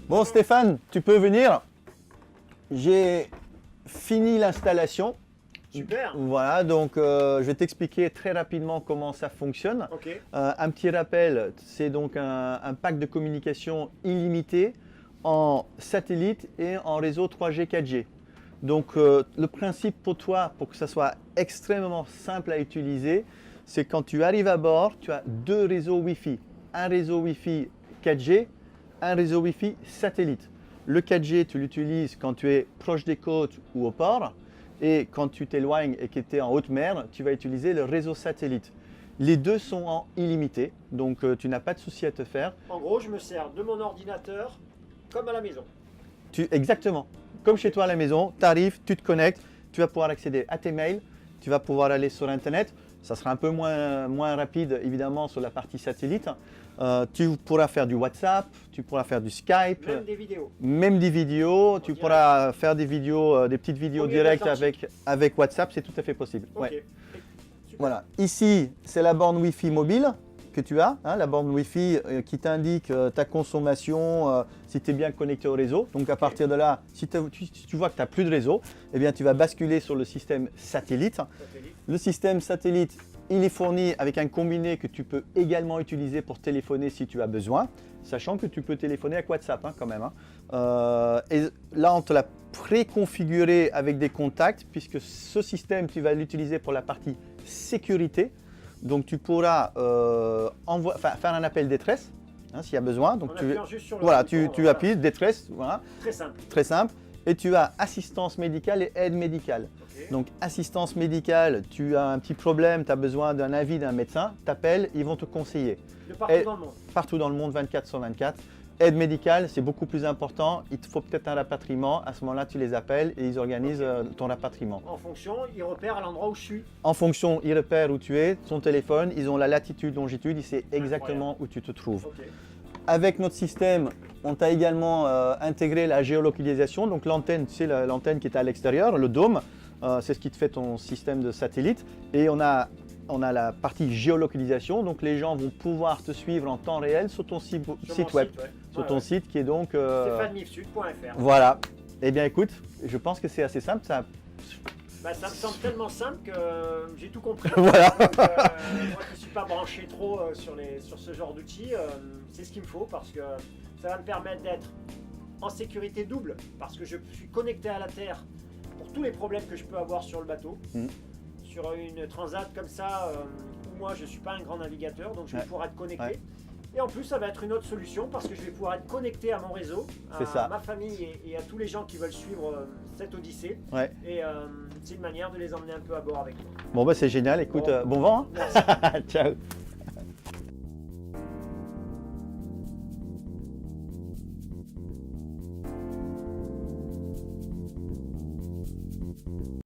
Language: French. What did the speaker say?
Bon Stéphane, tu peux venir. J'ai fini l'installation. Super. Voilà, donc je vais t'expliquer très rapidement comment ça fonctionne. Ok. Un petit rappel, c'est donc un pack de communication illimité en satellite et en réseau 3G 4G. Donc le principe pour toi, pour que ça soit extrêmement simple à utiliser, c'est quand tu arrives à bord, tu as deux réseaux Wi-Fi. Un réseau Wi-Fi 4G, un réseau Wi-Fi satellite. Le 4G, tu l'utilises quand tu es proche des côtes ou au port. Et quand tu t'éloignes et que tu es en haute mer, tu vas utiliser le réseau satellite. Les deux sont en illimité, donc tu n'as pas de souci à te faire. En gros, je me sers de mon ordinateur comme à la maison. Exactement, comme chez toi à la maison, tu arrives, tu te connectes, tu vas pouvoir accéder à tes mails, tu vas pouvoir aller sur Internet. Ça sera un peu moins rapide évidemment sur la partie satellite. Tu pourras faire du WhatsApp, tu pourras faire du Skype. Même des vidéos. Même des vidéos, tu pourras faire des vidéos, des petites vidéos Au milieu directes de l'Atlantique. avec WhatsApp, c'est tout à fait possible. Ok. Ouais. Super. Voilà, ici c'est la borne Wi-Fi mobile que tu as, hein, la borne Wi-Fi qui t'indique ta consommation, si tu es bien connecté au réseau. Donc à partir de là, si tu vois que tu n'as plus de réseau, eh bien tu vas basculer sur le système satellite. Satellite. Le système satellite, il est fourni avec un combiné que tu peux également utiliser pour téléphoner si tu as besoin, sachant que tu peux téléphoner avec WhatsApp hein, quand même. Hein. Et là, on te l'a préconfiguré avec des contacts, puisque ce système, tu vas l'utiliser pour la partie sécurité. Donc tu pourras faire un appel détresse hein, s'il y a besoin. Donc En appuyant juste sur le voilà, bouton, tu appuies détresse, voilà, Très simple. très simple. Et tu as assistance médicale et aide médicale. Ok. Donc assistance médicale, tu as un petit problème, tu as besoin d'un avis d'un médecin, t'appelles, ils vont te conseiller. De partout Et- dans le monde. Partout dans le monde, 24/24. Aide médicale, c'est beaucoup plus important. Il te faut peut-être un rapatriement. À ce moment-là, tu les appelles et ils organisent ton rapatriement. En fonction, il repère à l'endroit où je suis. En fonction, ils repèrent où tu es, son téléphone, ils ont la latitude, longitude, ils savent exactement où tu te trouves. Ok. Avec notre système, on t'a également intégré la géolocalisation. Donc l'antenne, tu sais, l'antenne qui est à l'extérieur, le dôme, c'est ce qui te fait ton système de satellite. Et on a la partie géolocalisation. Donc les gens vont pouvoir te suivre en temps réel sur ton site Sur web. mon site, ouais. Sur Ouais, ton ouais. site qui est donc… StéphaneMifsud.fr. Voilà. Eh bien écoute, je pense que c'est assez simple. Ça… Bah, ça me semble tellement simple que j'ai tout compris. Voilà. Donc, moi qui ne suis pas branché trop sur ce genre d'outils, c'est ce qu'il me faut parce que ça va me permettre d'être en sécurité double parce que je suis connecté à la Terre pour tous les problèmes que je peux avoir sur le bateau. Mhm. Sur une transat comme ça, où moi je ne suis pas un grand navigateur, donc je vais Ouais. pouvoir être connecté. Ouais. Et en plus, ça va être une autre solution parce que je vais pouvoir être connecté à mon réseau, C'est ça. à ma famille et à tous les gens qui veulent suivre cette odyssée. Ouais. Et c'est une manière de les emmener un peu à bord avec moi. Bon bah c'est génial. Écoute, Bon. bon vent. Hein. Merci. Ciao.